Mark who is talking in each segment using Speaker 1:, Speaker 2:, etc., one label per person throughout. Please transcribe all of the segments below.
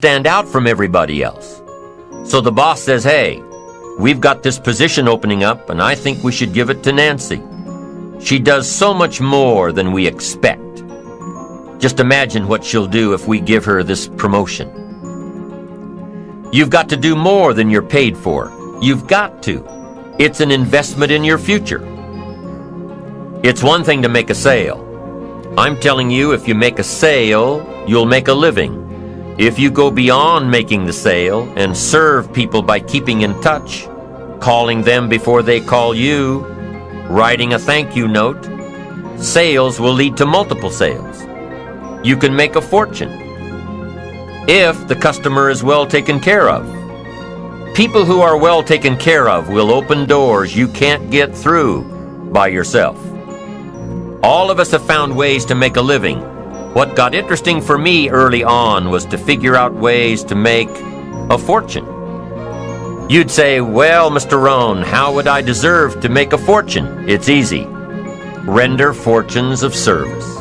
Speaker 1: stand out from everybody else. So the boss says, hey, we've got this position opening up and I think we should give it to Nancy. She does so much more than we expect. Just imagine what she'll do if we give her this promotion. You've got to do more than you're paid for. You've got to. It's an investment in your future. It's one thing to make a sale. I'm telling you, if you make a sale, you'll make a living. If you go beyond making the sale and serve people by keeping in touch, calling them before they call you, writing a thank you note, sales will lead to multiple sales. You can make a fortune if the customer is well taken care of. People who are well taken care of will open doors you can't get through by yourself. All of us have found ways to make a living. What got interesting for me early on was to figure out ways to make a fortune. You'd say, well, Mr. Rohn, how would I deserve to make a fortune? It's easy. Render fortunes of service.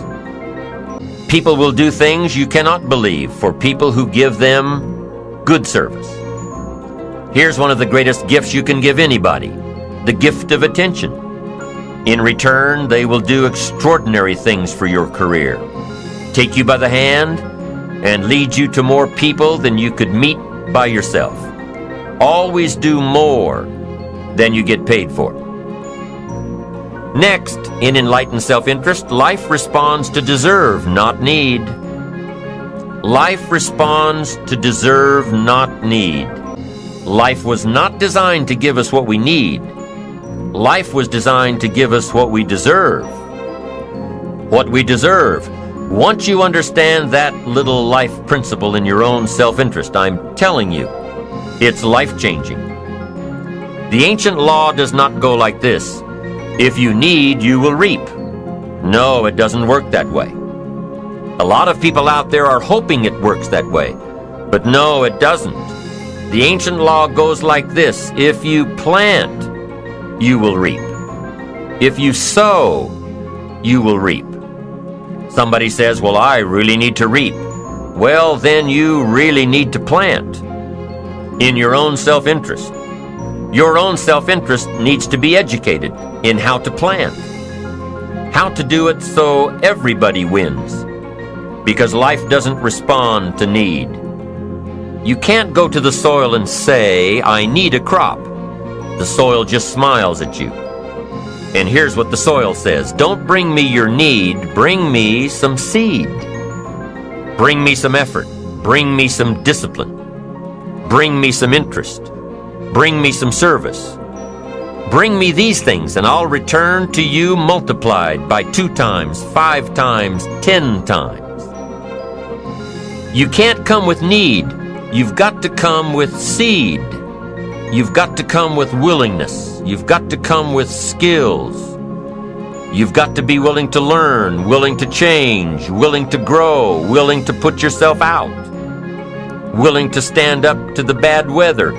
Speaker 1: People will do things you cannot believe for people who give them good service. Here's one of the greatest gifts you can give anybody, the gift of attention. In return, they will do extraordinary things for your career. Take you by the hand and lead you to more people than you could meet by yourself. Always do more than you get paid for. Next, in enlightened self-interest, life responds to deserve, not need. Life responds to deserve, not need. Life was not designed to give us what we need. Life was designed to give us what we deserve. What we deserve. Once you understand that little life principle in your own self-interest, I'm telling you, it's life-changing. The ancient law does not go like this. If you need, you will reap. No, it doesn't work that way. A lot of people out there are hoping it works that way, but no, it doesn't. The ancient law goes like this. If you plant, you will reap. If you sow, you will reap. Somebody says, well, I really need to reap. Well, then you really need to plant in your own self-interest. Your own self-interest needs to be educated in how to plant, how to do it so everybody wins, because life doesn't respond to need. You can't go to the soil and say, I need a crop. The soil just smiles at you. And here's what the soil says. Don't bring me your need, bring me some seed. Bring me some effort. Bring me some discipline. Bring me some interest. Bring me some service. Bring me these things and I'll return to you multiplied by 2 times, 5 times, 10 times. You can't come with need. You've got to come with seed. You've got to come with willingness. You've got to come with skills. You've got to be willing to learn, willing to change, willing to grow, willing to put yourself out, willing to stand up to the bad weather,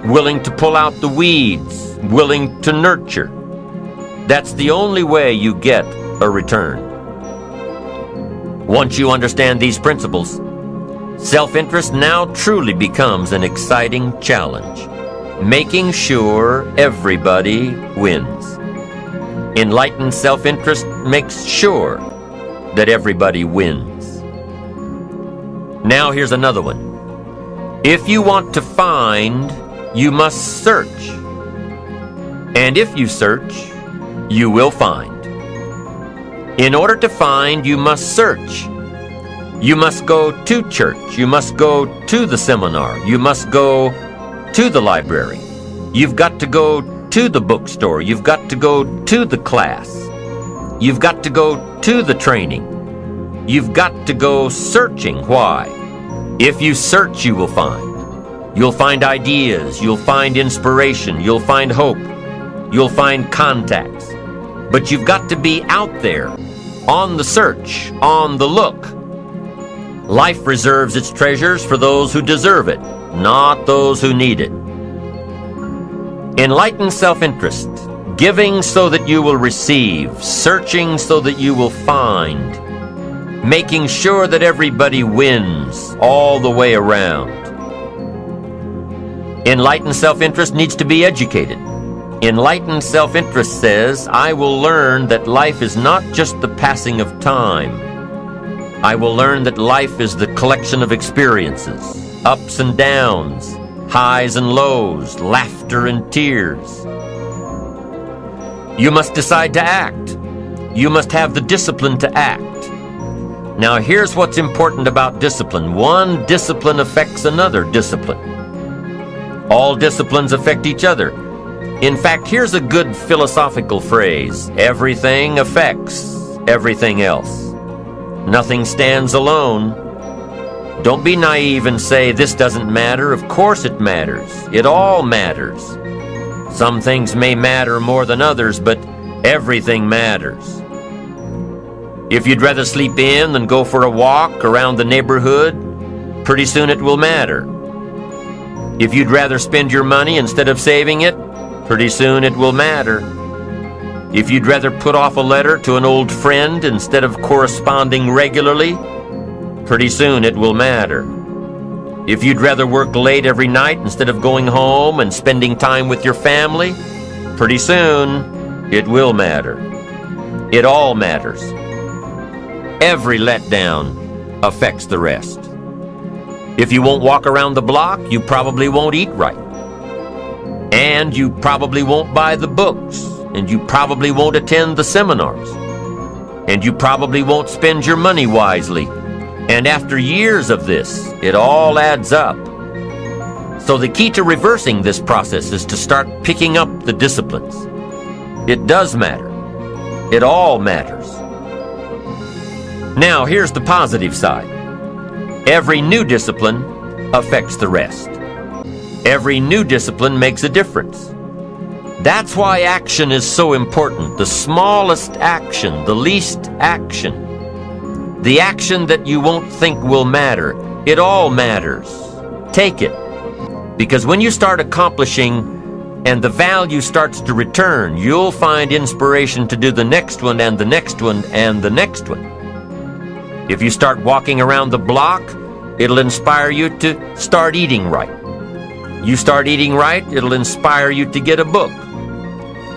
Speaker 1: willing to pull out the weeds, willing to nurture. That's the only way you get a return. Once you understand these principles, self-interest now truly becomes an exciting challenge, making sure everybody wins. Enlightened self-interest makes sure that everybody wins. Now here's another one. If you want to find, you must search. And if you search, you will find. In order to find, you must search. You must go to church. You must go to the seminar. You must go to the library. You've got to go to the bookstore. You've got to go to the class. You've got to go to the training. You've got to go searching. Why? If you search, you will find. You'll find ideas. You'll find inspiration. You'll find hope. You'll find contacts. But you've got to be out there, on the search, on the look. Life reserves its treasures for those who deserve it, not those who need it. Enlightened self-interest, giving so that you will receive, searching so that you will find, making sure that everybody wins all the way around. Enlightened self-interest needs to be educated. Enlightened self-interest says, I will learn that life is not just the passing of time. I will learn that life is the collection of experiences, ups and downs, highs and lows, laughter and tears. You must decide to act. You must have the discipline to act. Now here's what's important about discipline. One discipline affects another discipline. All disciplines affect each other. In fact, here's a good philosophical phrase. Everything affects everything else. Nothing stands alone. Don't be naive and say, this doesn't matter. Of course it matters. It all matters. Some things may matter more than others, but everything matters. If you'd rather sleep in than go for a walk around the neighborhood, pretty soon it will matter. If you'd rather spend your money instead of saving it, pretty soon it will matter. If you'd rather put off a letter to an old friend instead of corresponding regularly, pretty soon it will matter. If you'd rather work late every night instead of going home and spending time with your family, pretty soon it will matter. It all matters. Every letdown affects the rest. If you won't walk around the block, you probably won't eat right. And you probably won't buy the books. And you probably won't attend the seminars. And you probably won't spend your money wisely. And after years of this, it all adds up. So the key to reversing this process is to start picking up the disciplines. It does matter. It all matters. Now, here's the positive side. Every new discipline affects the rest. Every new discipline makes a difference. That's why action is so important. The smallest action, the least action. The action that you won't think will matter. It all matters. Take it. Because when you start accomplishing and the value starts to return, you'll find inspiration to do the next one and the next one and the next one. If you start walking around the block, it'll inspire you to start eating right. You start eating right, it'll inspire you to get a book.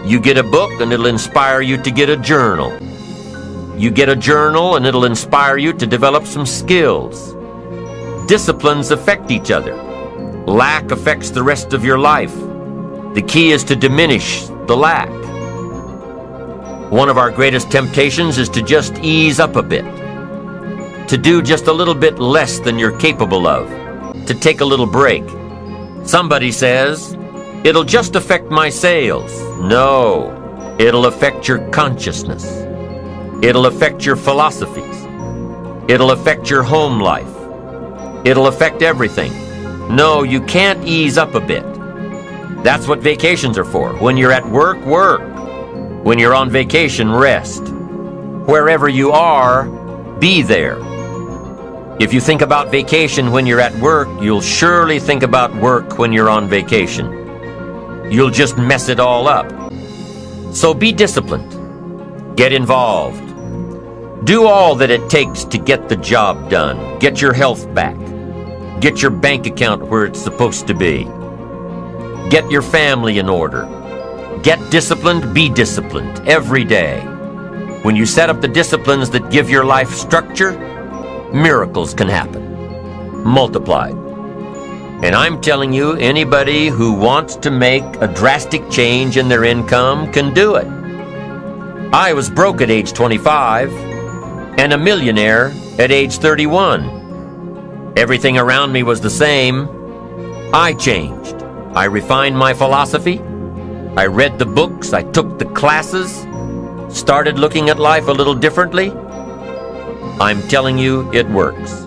Speaker 1: You get a book and it'll inspire you to get a journal. You get a journal and it'll inspire you to develop some skills. Disciplines affect each other. Lack affects the rest of your life. The key is to diminish the lack. One of our greatest temptations is to just ease up a bit. To do just a little bit less than you're capable of. To take a little break. Somebody says, it'll just affect my sales. No, it'll affect your consciousness. It'll affect your philosophies. It'll affect your home life. It'll affect everything. No, you can't ease up a bit. That's what vacations are for. When you're at work, work. When you're on vacation, rest. Wherever you are, be there. If you think about vacation when you're at work, you'll surely think about work when you're on vacation. You'll just mess it all up. So be disciplined. Get involved. Do all that it takes to get the job done. Get your health back. Get your bank account where it's supposed to be. Get your family in order. Get disciplined, be disciplined every day. When you set up the disciplines that give your life structure, miracles can happen. Multiplied. And I'm telling you, anybody who wants to make a drastic change in their income can do it. I was broke at age 25 and a millionaire at age 31. Everything around me was the same. I changed. I refined my philosophy. I read the books. I took the classes. Started looking at life a little differently. I'm telling you, it works.